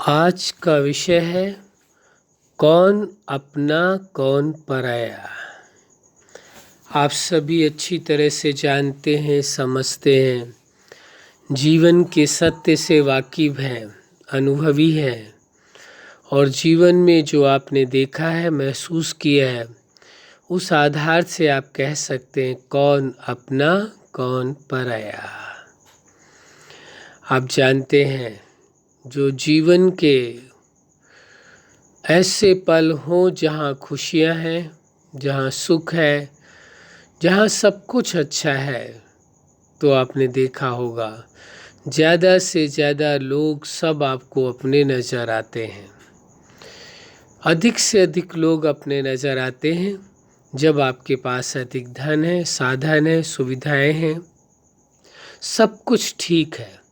आज का विषय है कौन अपना कौन पराया। आप सभी अच्छी तरह से जानते हैं, समझते हैं, जीवन के सत्य से वाकिफ हैं, अनुभवी हैं और जीवन में जो आपने देखा है, महसूस किया है, उस आधार से आप कह सकते हैं कौन अपना कौन पराया। आप जानते हैं जो जीवन के ऐसे पल हों जहाँ खुशियाँ हैं, जहाँ सुख है, जहाँ सब कुछ अच्छा है, तो आपने देखा होगा ज़्यादा से ज़्यादा लोग सब आपको अपने नज़र आते हैं। अधिक से अधिक लोग अपने नज़र आते हैं जब आपके पास अधिक धन है, साधन है, सुविधाएं हैं, सब कुछ ठीक है,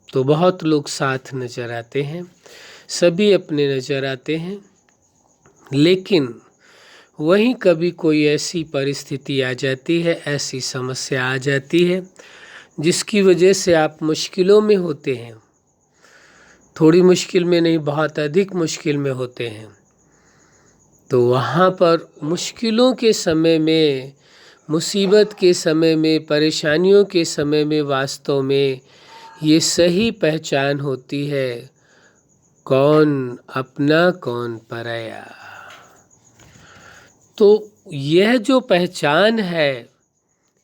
तो बहुत लोग साथ नज़र आते हैं, सभी अपने नज़र आते हैं। लेकिन वहीं कभी कोई ऐसी परिस्थिति आ जाती है, ऐसी समस्या आ जाती है जिसकी वजह से आप मुश्किलों में होते हैं, थोड़ी मुश्किल में नहीं, बहुत अधिक मुश्किल में होते हैं। तो वहाँ पर मुश्किलों के समय में, मुसीबत के समय में, परेशानियों के समय में वास्तव में ये सही पहचान होती है कौन अपना कौन पराया। तो यह जो पहचान है,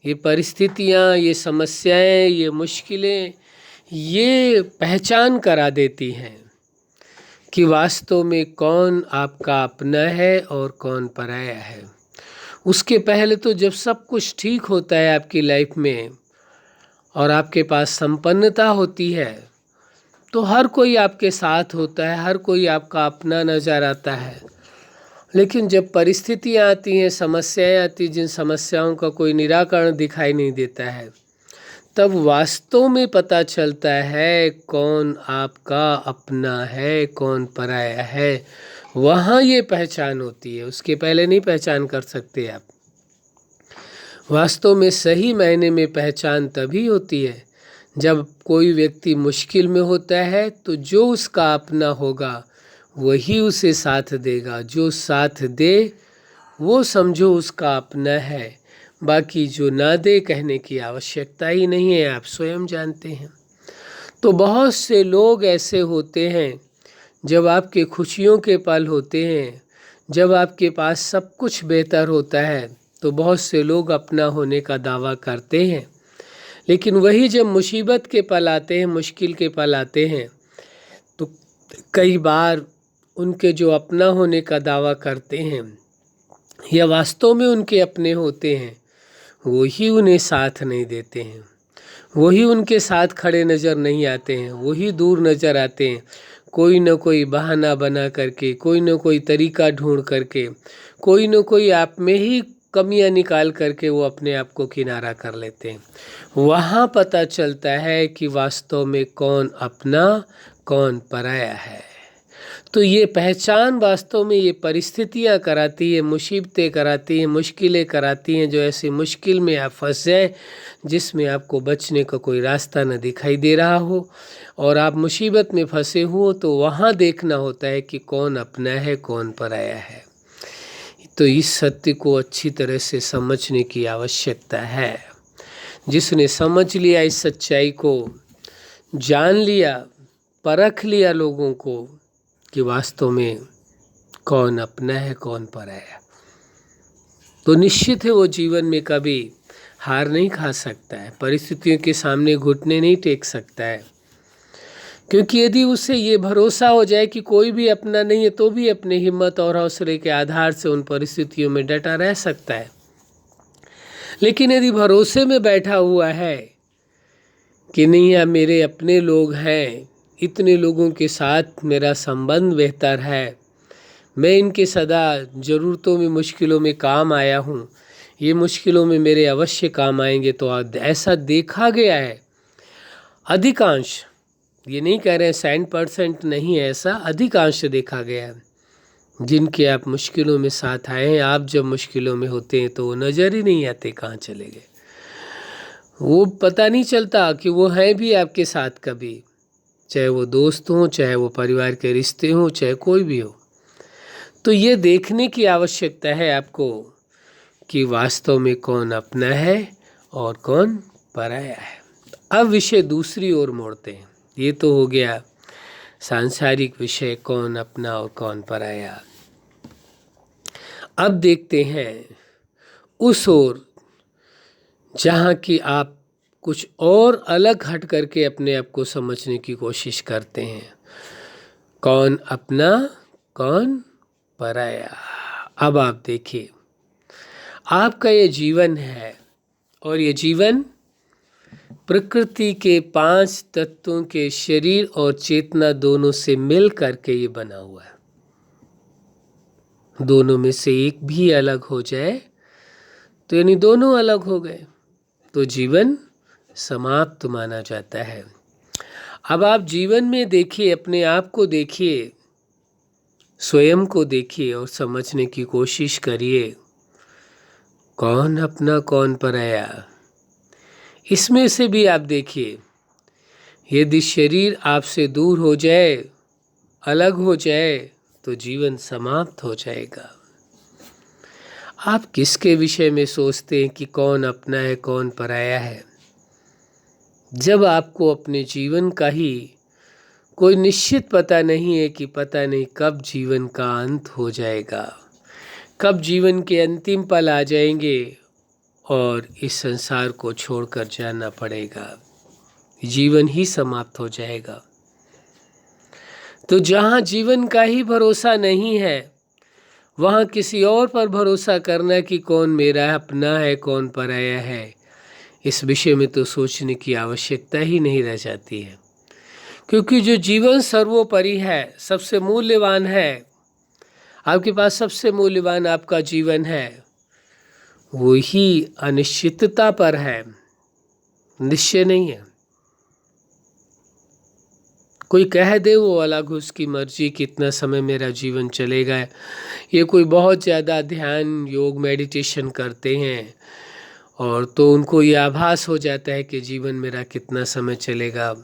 ये परिस्थितियाँ, ये समस्याएं, ये मुश्किलें, ये पहचान करा देती हैं कि वास्तव में कौन आपका अपना है और कौन पराया है। उसके पहले तो जब सब कुछ ठीक होता है आपकी लाइफ में और आपके पास संपन्नता होती है, तो हर कोई आपके साथ होता है, हर कोई आपका अपना नज़र आता है। लेकिन जब परिस्थितियाँ आती हैं, समस्याएं आती, जिन समस्याओं का कोई निराकरण दिखाई नहीं देता है, तब वास्तव में पता चलता है कौन आपका अपना है, कौन पराया है। वहाँ ये पहचान होती है, उसके पहले नहीं पहचान कर सकते आप। वास्तव में सही मायने में पहचान तभी होती है जब कोई व्यक्ति मुश्किल में होता है, तो जो उसका अपना होगा वही उसे साथ देगा। जो साथ दे वो समझो उसका अपना है, बाकी जो ना दे कहने की आवश्यकता ही नहीं है, आप स्वयं जानते हैं। तो बहुत से लोग ऐसे होते हैं, जब आपके खुशियों के पल होते हैं, जब आपके पास सब कुछ बेहतर होता है, तो बहुत से लोग अपना होने का दावा करते हैं। लेकिन वही जब मुसीबत के पल आते हैं, मुश्किल के पल आते हैं, तो कई बार उनके जो अपना होने का दावा करते हैं या वास्तव में उनके अपने होते हैं, वही उन्हें साथ नहीं देते हैं, वही उनके साथ खड़े नज़र नहीं आते हैं, वही दूर नज़र आते हैं। कोई न कोई बहाना बना करके, कोई न कोई तरीका ढूंढ करके, कोई न कोई आप में ही कमियां निकाल करके वो अपने आप को किनारा कर लेते हैं। वहाँ पता चलता है कि वास्तव में कौन अपना कौन पराया है। तो ये पहचान वास्तव में ये परिस्थितियाँ कराती है, मुसीबतें कराती हैं, मुश्किलें कराती हैं। जो ऐसी मुश्किल में आप फंस जाए जिसमें आपको बचने का कोई रास्ता न दिखाई दे रहा हो और आप मुसीबत में फंसे हो, तो वहाँ देखना होता है कि कौन अपना है, कौन पराया है। तो इस सत्य को अच्छी तरह से समझने की आवश्यकता है। जिसने समझ लिया, इस सच्चाई को जान लिया, परख लिया लोगों को कि वास्तव में कौन अपना है, कौन पराया, तो निश्चित है वो जीवन में कभी हार नहीं खा सकता है, परिस्थितियों के सामने घुटने नहीं टेक सकता है। क्योंकि यदि उसे ये भरोसा हो जाए कि कोई भी अपना नहीं है, तो भी अपने हिम्मत और हौसले के आधार से उन परिस्थितियों में डटा रह सकता है। लेकिन यदि भरोसे में बैठा हुआ है कि नहीं, या मेरे अपने लोग हैं, इतने लोगों के साथ मेरा संबंध बेहतर है, मैं इनके सदा ज़रूरतों में, मुश्किलों में काम आया हूँ, ये मुश्किलों में मेरे अवश्य काम आएंगे, तो ऐसा देखा गया है। अधिकांश, ये नहीं कह रहे हैं 100% नहीं है, ऐसा अधिकांश देखा गया है जिनके आप मुश्किलों में साथ आए हैं। आप जब मुश्किलों में होते हैं तो वो नज़र ही नहीं आते, कहाँ चले गए, वो पता नहीं चलता कि वो हैं भी आपके साथ कभी। चाहे वो दोस्त हों, चाहे वो परिवार के रिश्ते हों, चाहे कोई भी हो। तो ये देखने की आवश्यकता है आपको कि वास्तव में कौन अपना है और कौन पराया है। अब विषय दूसरी ओर मोड़ते हैं। ये तो हो गया सांसारिक विषय, कौन अपना और कौन पराया। अब देखते हैं उस ओर जहाँ कि आप कुछ और अलग हट करके अपने आप को समझने की कोशिश करते हैं। कौन अपना, कौन पराया। अब आप देखिए, आपका ये जीवन है और ये जीवन प्रकृति के 5 तत्वों के शरीर और चेतना दोनों से मिल करके ये बना हुआ है। दोनों में से एक भी अलग हो जाए तो यानी दोनों अलग हो गए, तो जीवन समाप्त माना जाता है। अब आप जीवन में देखिए, अपने आप को देखिए, स्वयं को देखिए और समझने की कोशिश करिए, कौन अपना कौन पराया। इसमें से भी आप देखिए, यदि शरीर आपसे दूर हो जाए, अलग हो जाए, तो जीवन समाप्त हो जाएगा। आप किसके विषय में सोचते हैं कि कौन अपना है कौन पराया है, जब आपको अपने जीवन का ही कोई निश्चित पता नहीं है कि पता नहीं कब जीवन का अंत हो जाएगा, कब जीवन के अंतिम पल आ जाएंगे और इस संसार को छोड़कर जाना पड़ेगा, जीवन ही समाप्त हो जाएगा। तो जहाँ जीवन का ही भरोसा नहीं है, वहाँ किसी और पर भरोसा करना कि कौन मेरा अपना है कौन पराया है, इस विषय में तो सोचने की आवश्यकता ही नहीं रह जाती है। क्योंकि जो जीवन सर्वोपरि है, सबसे मूल्यवान है, आपके पास सबसे मूल्यवान आपका जीवन है, वही अनिश्चितता पर है, निश्चय नहीं है। कोई कह दे वो अलग, उसकी मर्जी कितना समय मेरा जीवन चलेगा। ये कोई बहुत ज़्यादा ध्यान योग मेडिटेशन करते हैं और तो उनको ये आभास हो जाता है कि जीवन मेरा कितना समय चलेगा।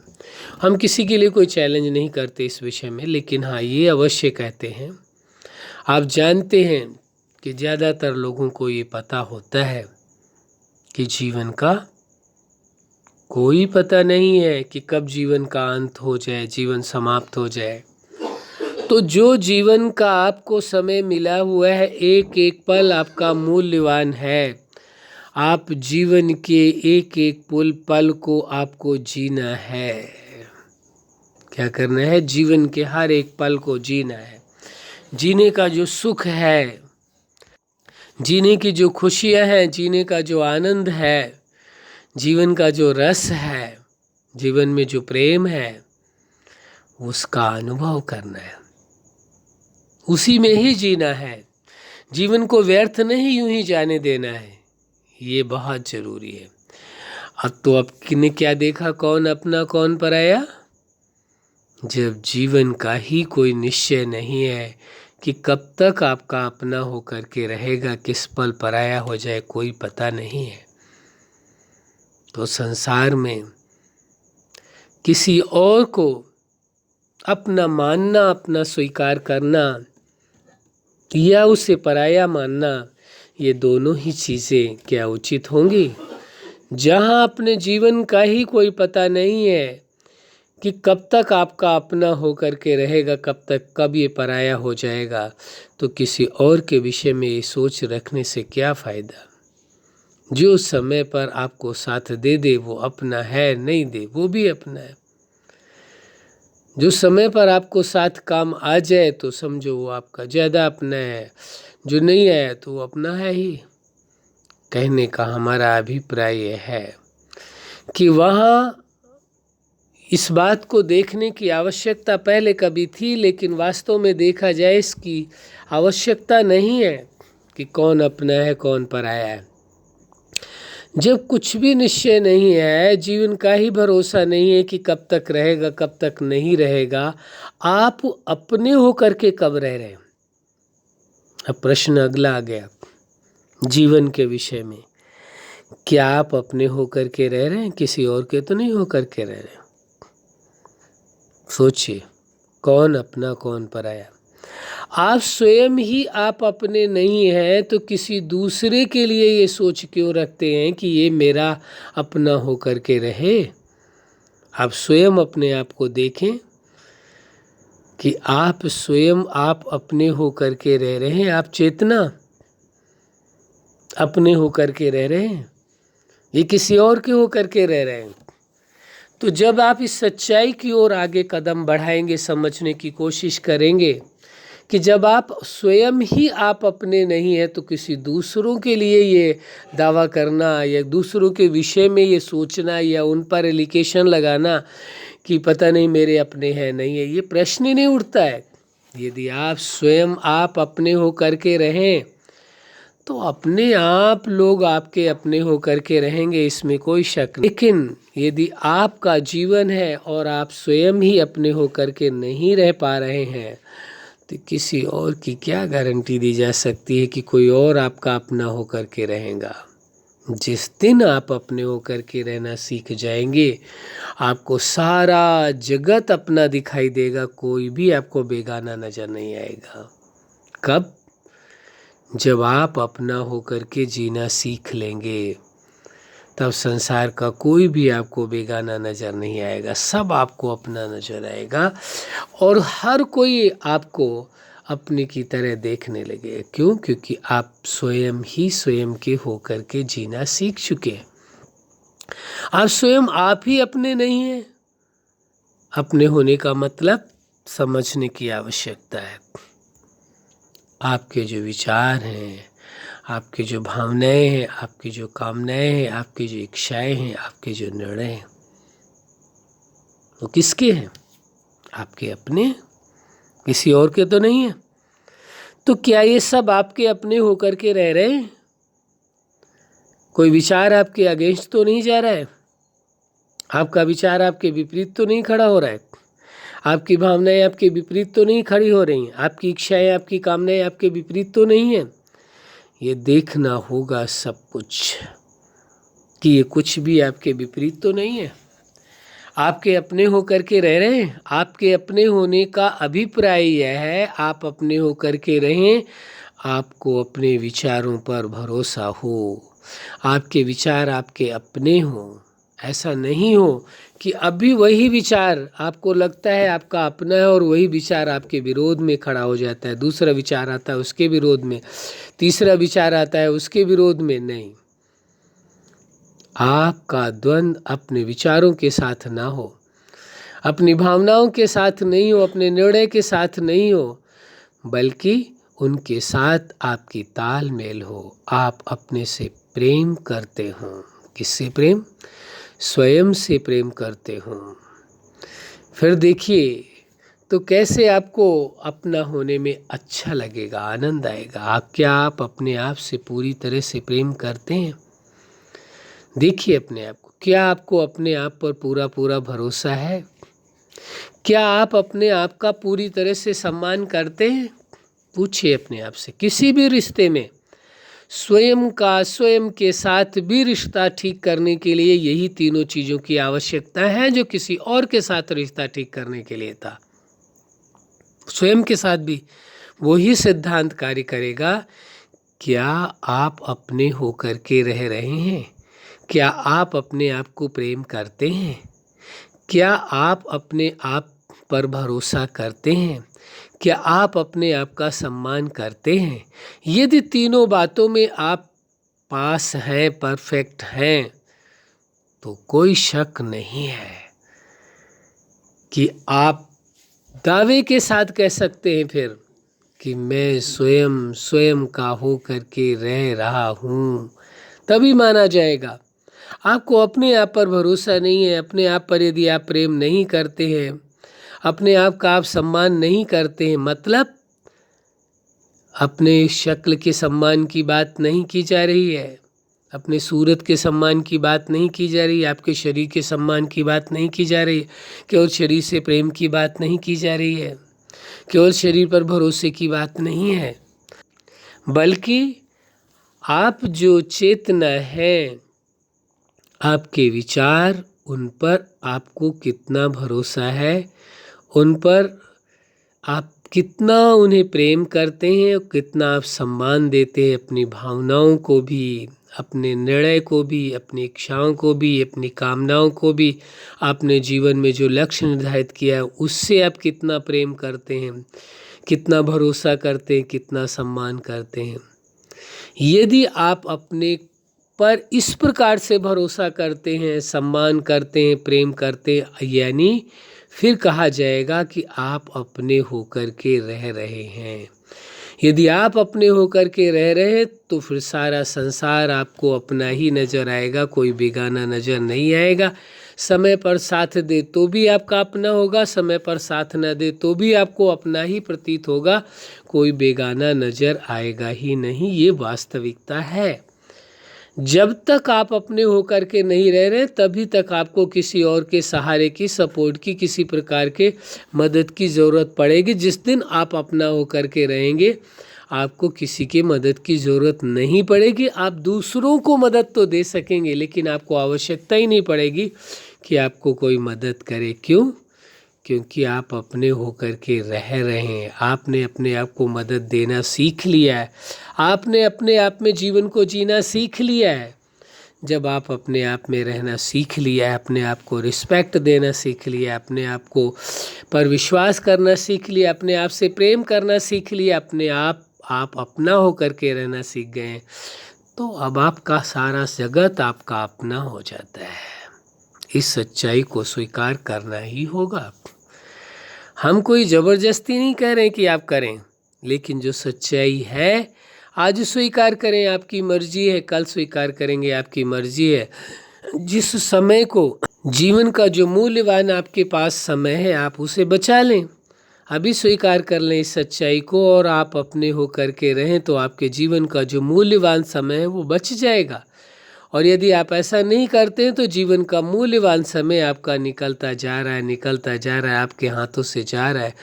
हम किसी के लिए कोई चैलेंज नहीं करते इस विषय में, लेकिन हाँ ये अवश्य कहते हैं, आप जानते हैं कि ज़्यादातर लोगों को ये पता होता है कि जीवन का कोई पता नहीं है कि कब जीवन का अंत हो जाए, जीवन समाप्त हो जाए। तो जो जीवन का आपको समय मिला हुआ है, एक एक पल आपका मूल्यवान है। आप जीवन के एक एक पल को आपको जीना है। क्या करना है? जीवन के हर एक पल को जीना है। जीने का जो सुख है, जीने की जो खुशियां हैं, जीने का जो आनंद है, जीवन का जो रस है, जीवन में जो प्रेम है, उसका अनुभव करना है, उसी में ही जीना है। जीवन को व्यर्थ नहीं यूं ही जाने देना है, ये बहुत जरूरी है। अब तो आपने क्या देखा, कौन अपना कौन पराया? जब जीवन का ही कोई निश्चय नहीं है कि कब तक आपका अपना होकर के रहेगा, किस पल पराया हो जाए कोई पता नहीं है, तो संसार में किसी और को अपना मानना, अपना स्वीकार करना या उसे पराया मानना, ये दोनों ही चीज़ें क्या उचित होंगी? जहाँ अपने जीवन का ही कोई पता नहीं है कि कब तक आपका अपना होकर के रहेगा, कब ये पराया हो जाएगा, तो किसी और के विषय में ये सोच रखने से क्या फ़ायदा? जो समय पर आपको साथ दे दे वो अपना है, नहीं दे वो भी अपना है। जो समय पर आपको साथ काम आ जाए तो समझो वो आपका ज़्यादा अपना है, जो नहीं आया तो वो अपना है ही। कहने का हमारा अभिप्राय यह है कि वहाँ इस बात को देखने की आवश्यकता पहले कभी थी, लेकिन वास्तव में देखा जाए इसकी आवश्यकता नहीं है कि कौन अपना है कौन पराया है। जब कुछ भी निश्चय नहीं है, जीवन का ही भरोसा नहीं है कि कब तक रहेगा कब तक नहीं रहेगा, आप अपने होकर के कब रह रहे हैं? अब प्रश्न अगला आ गया जीवन के विषय में, क्या आप अपने होकर के रह रहे हैं? किसी और के तो नहीं होकर के रह रहे हैं। सोचिए, कौन अपना कौन पराया। आप स्वयं ही आप अपने नहीं हैं तो किसी दूसरे के लिए ये सोच क्यों रखते हैं कि ये मेरा अपना होकर के रहे। आप स्वयं अपने आप को देखें कि आप स्वयं आप अपने होकर के रह रहे हैं। आप चेतना अपने होकर के रह रहे हैं, ये किसी और के होकर के रह रहे हैं। तो जब आप इस सच्चाई की ओर आगे कदम बढ़ाएंगे, समझने की कोशिश करेंगे कि जब आप स्वयं ही आप अपने नहीं हैं तो किसी दूसरों के लिए ये दावा करना या दूसरों के विषय में ये सोचना या उन पर एलिगेशन लगाना कि पता नहीं मेरे अपने हैं नहीं है, ये प्रश्न ही नहीं उठता है। यदि आप स्वयं आप अपने हो करके रहें तो अपने आप लोग आपके अपने हो करके रहेंगे, इसमें कोई शक नहीं। लेकिन यदि आपका जीवन है और आप स्वयं ही अपने हो करके नहीं रह पा रहे हैं तो किसी और की क्या गारंटी दी जा सकती है कि कोई और आपका अपना हो करके रहेगा। जिस दिन आप अपने हो करके रहना सीख जाएंगे, आपको सारा जगत अपना दिखाई देगा, कोई भी आपको बेगाना नजर नहीं आएगा। कब? जब आप अपना होकर के जीना सीख लेंगे, तब संसार का कोई भी आपको बेगाना नज़र नहीं आएगा, सब आपको अपना नज़र आएगा और हर कोई आपको अपने की तरह देखने लगे। क्यों? क्योंकि आप स्वयं ही स्वयं के होकर के जीना सीख चुके हैं। आप स्वयं आप ही अपने नहीं हैं। अपने होने का मतलब समझने की आवश्यकता है। आपके जो विचार हैं, आपकी जो भावनाएं हैं, आपकी जो कामनाएं हैं, आपकी जो इच्छाएं हैं, आपके जो निर्णय हैं, वो किसके हैं? आपके अपने, किसी और के तो नहीं है। तो क्या ये सब आपके अपने होकर के रह रहे हैं? कोई विचार आपके अगेंस्ट तो नहीं जा रहा है? आपका विचार आपके विपरीत तो नहीं खड़ा हो रहा है? आपकी भावनाएं आपके विपरीत तो नहीं खड़ी हो रही हैं? आपकी इच्छाएं आपकी कामनाएं आपके विपरीत तो नहीं है? ये देखना होगा सब कुछ कि ये कुछ भी आपके विपरीत तो नहीं है। आपके अपने होकर के रह रहे हैं। आपके अपने होने का अभिप्राय यह है आप अपने होकर के रहें, आपको अपने विचारों पर भरोसा हो, आपके विचार आपके अपने हों। ऐसा नहीं हो कि अभी वही विचार आपको लगता है आपका अपना है और वही विचार आपके विरोध में खड़ा हो जाता है। दूसरा विचार आता है उसके विरोध में, तीसरा विचार आता है उसके विरोध में। नहीं, आपका द्वंद्व अपने विचारों के साथ ना हो, अपनी भावनाओं के साथ नहीं हो, अपने निर्णय के साथ नहीं हो, बल्कि उनके साथ आपकी तालमेल हो। आप अपने से प्रेम करते हो। किससे प्रेम? स्वयं से प्रेम करते हो। फिर देखिए तो कैसे आपको अपना होने में अच्छा लगेगा, आनंद आएगा। क्या आप अपने आप से पूरी तरह से प्रेम करते हैं? देखिए अपने आप को, क्या आपको अपने आप पर पूरा पूरा भरोसा है? क्या आप अपने आप का पूरी तरह से सम्मान करते हैं? पूछिए अपने आप से। किसी भी रिश्ते में स्वयं का स्वयं के साथ भी रिश्ता ठीक करने के लिए यही तीनों चीज़ों की आवश्यकता है जो किसी और के साथ रिश्ता ठीक करने के लिए था। स्वयं के साथ भी वही सिद्धांत कार्य करेगा। क्या आप अपने होकर के रह रहे हैं? क्या आप अपने आप को प्रेम करते हैं? क्या आप अपने आप पर भरोसा करते हैं? क्या आप अपने आप का सम्मान करते हैं? यदि तीनों बातों में आप पास हैं, परफेक्ट हैं, तो कोई शक नहीं है कि आप दावे के साथ कह सकते हैं फिर कि मैं स्वयं स्वयं का हो करके रह रहा हूँ। तभी माना जाएगा। आपको अपने आप पर भरोसा नहीं है, अपने आप पर यदि आप प्रेम नहीं करते हैं, अपने आप का आप सम्मान नहीं करते हैं, मतलब अपने शक्ल के सम्मान की बात नहीं की जा रही है, अपने सूरत के सम्मान की बात नहीं की जा रही है, आपके शरीर के सम्मान की बात नहीं की जा रही है, केवल शरीर से प्रेम की बात नहीं की जा रही है, केवल शरीर पर भरोसे की बात नहीं है, बल्कि आप जो चेतना है, आपके विचार, उन पर आपको कितना भरोसा है, उन पर आप कितना उन्हें प्रेम करते हैं और कितना आप सम्मान देते हैं, अपनी भावनाओं को भी, अपने निर्णय को भी, अपनी इच्छाओं को भी, अपनी कामनाओं को भी, आपने जीवन में जो लक्ष्य निर्धारित किया है उससे आप कितना प्रेम करते हैं, कितना भरोसा करते हैं, कितना सम्मान करते हैं। यदि आप अपने पर इस प्रकार से भरोसा करते हैं, सम्मान करते हैं, प्रेम करते हैं, यानी फिर कहा जाएगा कि आप अपने होकर के रह रहे हैं। यदि आप अपने होकर के रह रहे हैं तो फिर सारा संसार आपको अपना ही नज़र आएगा, कोई बेगाना नज़र नहीं आएगा। समय पर साथ दे तो भी आपका अपना होगा, समय पर साथ न दे तो भी आपको अपना ही प्रतीत होगा, कोई बेगाना नज़र आएगा ही नहीं। ये वास्तविकता है। जब तक आप अपने होकर के नहीं रह रहे तभी तक आपको किसी और के सहारे की, सपोर्ट की, किसी प्रकार के मदद की ज़रूरत पड़ेगी। जिस दिन आप अपना होकर के रहेंगे आपको किसी की मदद की ज़रूरत नहीं पड़ेगी। आप दूसरों को मदद तो दे सकेंगे लेकिन आपको आवश्यकता ही नहीं पड़ेगी कि आपको कोई मदद करे। क्यों? क्योंकि आप अपने होकर के रह रहे हैं। आपने अपने आप को मदद देना सीख लिया है, आपने अपने आप में जीवन को जीना सीख लिया है। जब आप अपने आप में रहना सीख लिया है, अपने आप को रिस्पेक्ट देना सीख लिया, अपने आप को पर विश्वास करना सीख लिया, अपने आप से प्रेम करना सीख लिया, अपने आप अपना होकर के रहना सीख गए, तो अब आपका सारा जगत आपका अपना हो जाता है। इस सच्चाई को स्वीकार करना ही होगा। हम कोई ज़बरदस्ती नहीं कह रहे कि आप करें, लेकिन जो सच्चाई है आज स्वीकार करें, आपकी मर्जी है, कल स्वीकार करेंगे, आपकी मर्जी है। जिस समय को, जीवन का जो मूल्यवान आपके पास समय है आप उसे बचा लें, अभी स्वीकार कर लें इस सच्चाई को और आप अपने होकर के रहें तो आपके जीवन का जो मूल्यवान समय है वो बच जाएगा। और यदि आप ऐसा नहीं करते हैं तो जीवन का मूल्यवान समय आपका निकलता जा रहा है, निकलता जा रहा है, आपके हाथों से जा रहा है।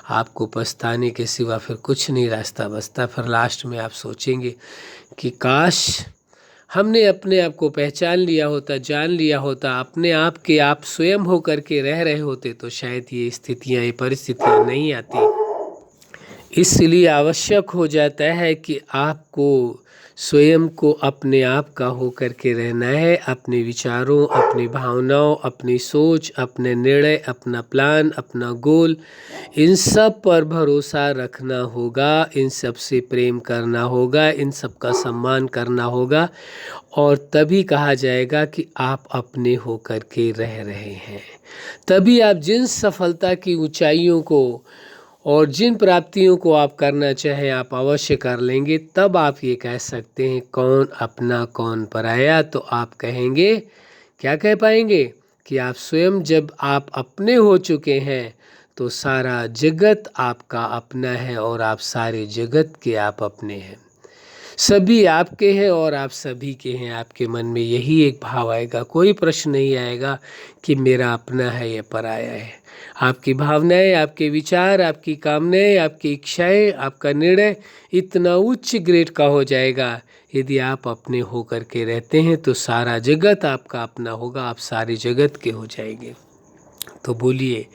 आपको पछताने के सिवा फिर कुछ नहीं रास्ता बचता। फिर लास्ट में आप सोचेंगे कि काश हमने अपने आप को पहचान लिया होता, जान लिया होता, अपने आप के आप स्वयं होकर के रह रहे होते तो शायद ये स्थितियाँ, ये परिस्थितियाँ नहीं आती। इसलिए आवश्यक हो जाता है कि आपको स्वयं को अपने आप का होकर के रहना है। अपने विचारों, अपनी भावनाओं, अपनी सोच, अपने निर्णय, अपना प्लान, अपना गोल, इन सब पर भरोसा रखना होगा, इन सब से प्रेम करना होगा, इन सब का सम्मान करना होगा और तभी कहा जाएगा कि आप अपने होकर के रह रहे हैं। तभी आप जिन सफलता की ऊंचाइयों को और जिन प्राप्तियों को आप करना चाहें आप अवश्य कर लेंगे। तब आप ये कह सकते हैं कौन अपना कौन पराया। तो आप कहेंगे, क्या कह पाएंगे कि आप स्वयं जब आप अपने हो चुके हैं तो सारा जगत आपका अपना है और आप सारे जगत के आप अपने हैं। सभी आपके हैं और आप सभी के हैं। आपके मन में यही एक भाव आएगा, कोई प्रश्न नहीं आएगा कि मेरा अपना है या पराया है। आपकी भावनाएं, आपके विचार, आपकी कामनाएं, आपकी इच्छाएं, आपका निर्णय इतना उच्च ग्रेड का हो जाएगा। यदि आप अपने होकर के रहते हैं तो सारा जगत आपका अपना होगा, आप सारे जगत के हो जाएंगे। तो बोलिए,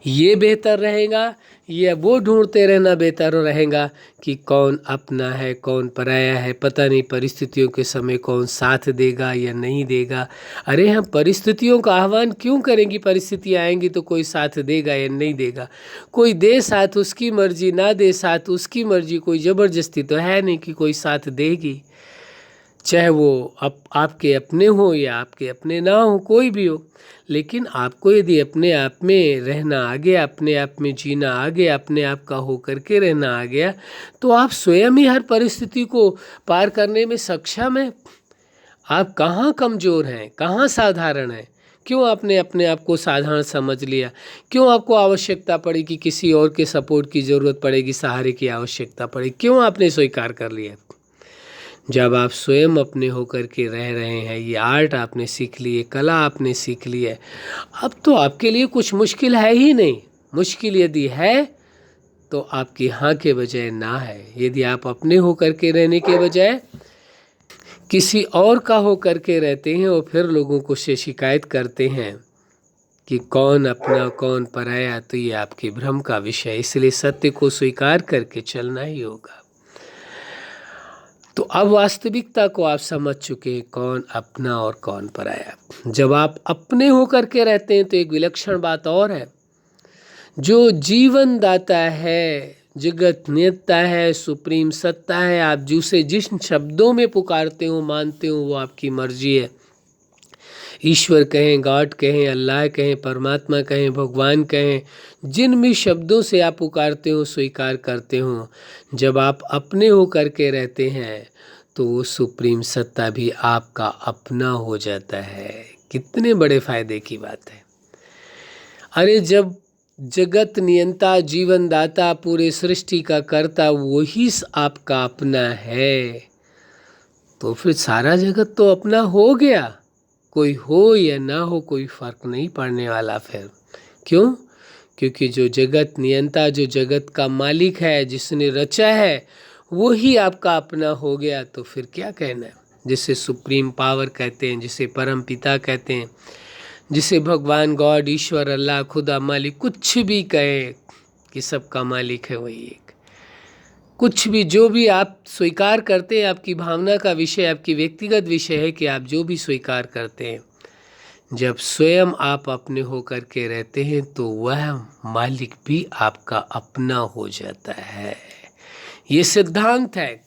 ये बेहतर रहेगा या वो ढूंढते रहना बेहतर रहेगा कि कौन अपना है कौन पराया है, पता नहीं परिस्थितियों के समय कौन साथ देगा या नहीं देगा। अरे हम परिस्थितियों का आह्वान क्यों करेंगी? परिस्थितियाँ आएंगी तो कोई साथ देगा या नहीं देगा। कोई दे साथ उसकी मर्जी, ना दे साथ उसकी मर्जी। कोई ज़बरदस्ती तो है नहीं कि कोई साथ देगी, चाहे वो आपके अपने हो या आपके अपने ना हो, कोई भी हो। लेकिन आपको यदि अपने आप में रहना आ गया, अपने आप में जीना आ गया, अपने आप का हो करके रहना आ गया, तो आप स्वयं ही हर परिस्थिति को पार करने में सक्षम हैं। आप कहाँ कमज़ोर हैं, कहाँ साधारण हैं? क्यों आपने अपने आप को साधारण समझ लिया? क्यों आपको आवश्यकता पड़ी कि किसी और के सपोर्ट की ज़रूरत पड़ेगी, सहारे की आवश्यकता पड़ेगी? क्यों आपने स्वीकार कर लिया? जब आप स्वयं अपने होकर के रह रहे हैं, ये आर्ट आपने सीख ली है, कला आपने सीख ली है, अब तो आपके लिए कुछ मुश्किल है ही नहीं। मुश्किल यदि है तो आपकी हाँ के बजाय ना है। यदि आप अपने होकर के रहने के बजाय किसी और का होकर के रहते हैं और फिर लोगों को से शिकायत करते हैं कि कौन अपना कौन पराया, तो ये आपके भ्रम का विषय, इसलिए सत्य को स्वीकार करके चलना ही होगा। तो अब वास्तविकता को आप समझ चुके हैं, कौन अपना और कौन पराया। जब आप अपने होकर के रहते हैं तो एक विलक्षण बात और है, जो जीवन दाता है, जगत नियंता है, सुप्रीम सत्ता है, आप जिसे जिस शब्दों में पुकारते हो मानते हो वो आपकी मर्जी है। ईश्वर कहें, गॉड कहें, अल्लाह कहें, परमात्मा कहें, भगवान कहें, जिन भी शब्दों से आप पुकारते हो स्वीकार करते हो, जब आप अपने हो करके रहते हैं तो वो सुप्रीम सत्ता भी आपका अपना हो जाता है। कितने बड़े फायदे की बात है। अरे जब जगत नियंता, जीवन दाता, पूरे सृष्टि का कर्ता वही आपका अपना है, तो फिर सारा जगत तो अपना हो गया। कोई हो या ना हो कोई फर्क नहीं पड़ने वाला फिर। क्यों? क्योंकि जो जगत नियंता, जो जगत का मालिक है, जिसने रचा है, वो ही आपका अपना हो गया। तो फिर क्या कहना है? जिसे सुप्रीम पावर कहते हैं, जिसे परम पिता कहते हैं, जिसे भगवान, गॉड, ईश्वर, अल्लाह, खुदा, मालिक कुछ भी कहे, कि सबका मालिक है वही एक। कुछ भी जो भी आप स्वीकार करते हैं, आपकी भावना का विषय, आपकी व्यक्तिगत विषय है कि आप जो भी स्वीकार करते हैं, जब स्वयं आप अपने होकर के रहते हैं तो वह मालिक भी आपका अपना हो जाता है। ये सिद्धांत है।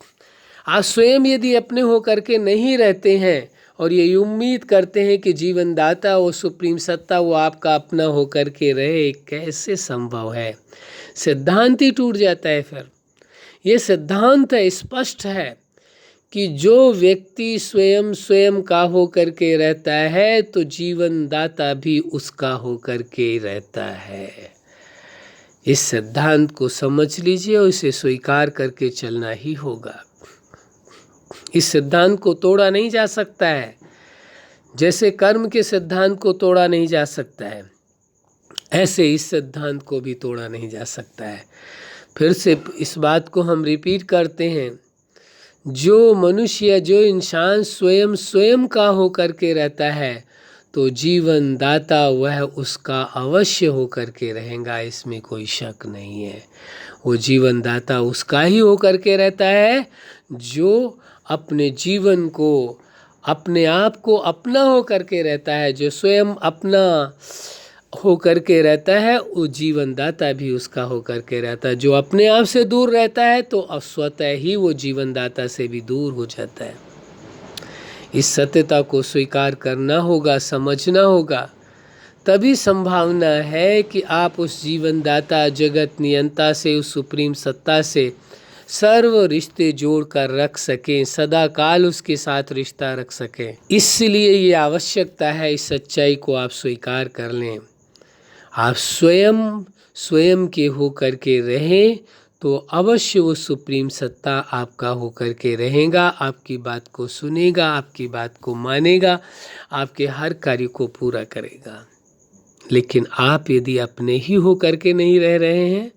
आप स्वयं यदि अपने होकर के नहीं रहते हैं और ये उम्मीद करते हैं कि जीवन दाता वो सुप्रीम सत्ता वो आपका अपना होकर के रहे, कैसे संभव है? सिद्धांत ही टूट जाता है फिर। ये सिद्धांत है, स्पष्ट है कि जो व्यक्ति स्वयं स्वयं का होकर के रहता है तो जीवन दाता भी उसका होकर के रहता है। इस सिद्धांत को समझ लीजिए और इसे स्वीकार करके चलना ही होगा। इस सिद्धांत को तोड़ा नहीं जा सकता है। जैसे कर्म के सिद्धांत को तोड़ा नहीं जा सकता है, ऐसे इस सिद्धांत को भी तोड़ा नहीं जा सकता है। फिर से इस बात को हम रिपीट करते हैं, जो मनुष्य, जो इंसान स्वयं स्वयं का होकर के रहता है तो जीवन दाता वह उसका अवश्य होकर के रहेगा, इसमें कोई शक नहीं है। वो जीवन दाता उसका ही होकर के रहता है जो अपने जीवन को, अपने आप को अपना होकर के रहता है। जो स्वयं अपना होकर के रहता है वो जीवन दाता भी उसका होकर के रहता है। जो अपने आप से दूर रहता है तो स्वतः ही वो जीवन दाता से भी दूर हो जाता है। इस सत्यता को स्वीकार करना होगा, समझना होगा, तभी संभावना है कि आप उस जीवन दाता, जगत नियंता से, उस सुप्रीम सत्ता से सर्व रिश्ते जोड़ कर रख सकें, सदा काल उसके साथ रिश्ता रख सकें। इसलिए ये आवश्यकता है, इस सच्चाई को आप स्वीकार कर लें। आप स्वयं स्वयं के होकर के रहें तो अवश्य वो सुप्रीम सत्ता आपका होकर के रहेगा, आपकी बात को सुनेगा, आपकी बात को मानेगा, आपके हर कार्य को पूरा करेगा। लेकिन आप यदि अपने ही होकर के नहीं रह रहे हैं,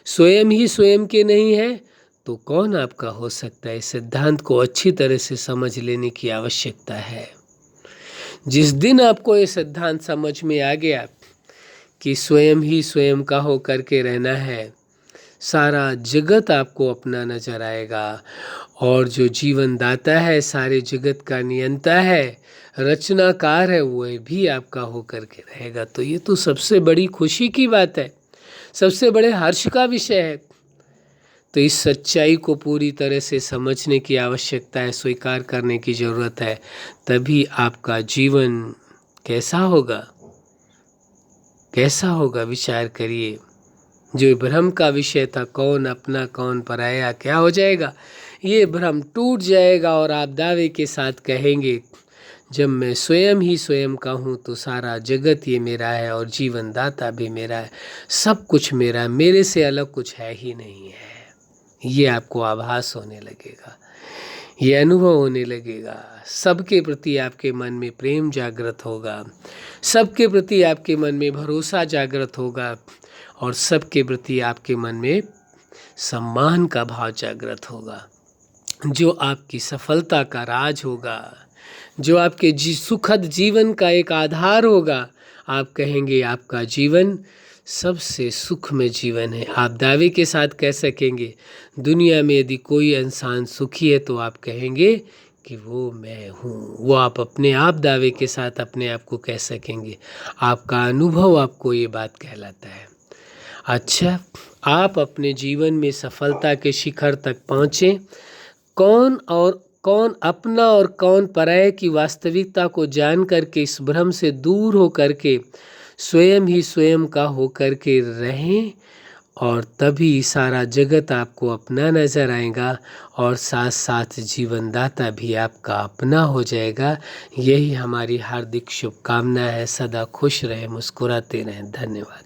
स्वयं ही स्वयं के नहीं हैं, तो कौन आपका हो सकता है? इस सिद्धांत को अच्छी तरह से समझ लेने की आवश्यकता है। जिस दिन आपको ये सिद्धांत समझ में आ गया कि स्वयं ही स्वयं का होकर के रहना है, सारा जगत आपको अपना नजर आएगा। और जो जीवन दाता है, सारे जगत का नियंता है, रचनाकार है, वो भी आपका होकर के रहेगा। तो ये तो सबसे बड़ी खुशी की बात है, सबसे बड़े हर्ष का विषय है। तो इस सच्चाई को पूरी तरह से समझने की आवश्यकता है, स्वीकार करने की ज़रूरत है। तभी आपका जीवन कैसा होगा, कैसा होगा, विचार करिए। जो भ्रम का विषय था, कौन अपना कौन पराया, क्या हो जाएगा? ये भ्रम टूट जाएगा और आप दावे के साथ कहेंगे, जब मैं स्वयं ही स्वयं का हूँ तो सारा जगत ये मेरा है और जीवन दाता भी मेरा है, सब कुछ मेरा है, मेरे से अलग कुछ है ही नहीं है। ये आपको आभास होने लगेगा, ये अनुभव होने लगेगा। सबके प्रति आपके मन में प्रेम जागृत होगा, सबके प्रति आपके मन में भरोसा जागृत होगा और सबके प्रति आपके मन में सम्मान का भाव जागृत होगा, जो आपकी सफलता का राज होगा, जो आपके सुखद जीवन का एक आधार होगा। आप कहेंगे आपका जीवन सबसे सुखमय जीवन है। आप दावे के साथ कह सकेंगे दुनिया में यदि कोई इंसान सुखी है तो आप कहेंगे कि वो मैं हूँ। वो आप अपने आप दावे के साथ अपने आप को कह सकेंगे। आपका अनुभव आपको ये बात कहलाता है। अच्छा, आप अपने जीवन में सफलता के शिखर तक पहुँचें। कौन अपना और कौन पराये की वास्तविकता को जान करके इस भ्रम से दूर हो करके स्वयं ही स्वयं का हो करके रहें, और तभी सारा जगत आपको अपना नज़र आएगा और साथ साथ जीवनदाता भी आपका अपना हो जाएगा। यही हमारी हार्दिक शुभकामना है। सदा खुश रहें, मुस्कुराते रहें। धन्यवाद।